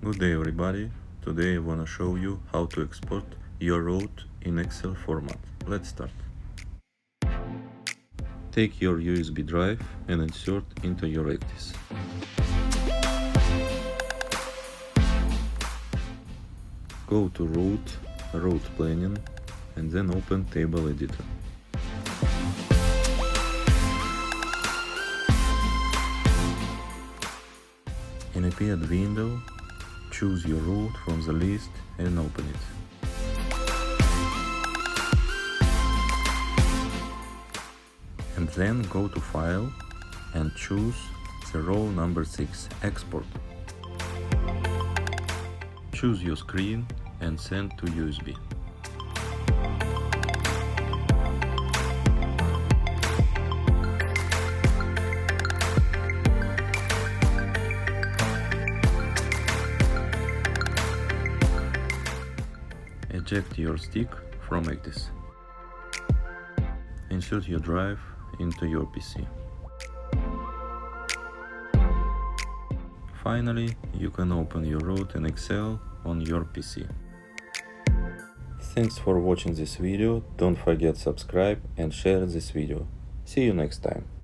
Good day everybody, today I wanna show you how to export your route in Excel format. Let's start. Take your USB drive and insert into your Ekdis. Go to Route Planning and then open Table Editor. In a paired window, choose your route from the list and open it. And then go to File and choose the row number 6, Export. Choose your screen and send to USB. Eject your stick from Ekdis. Insert your drive into your PC. Finally, you can open your route in Excel on your PC. Thanks for watching this video, don't forget subscribe and share this video. See you next time.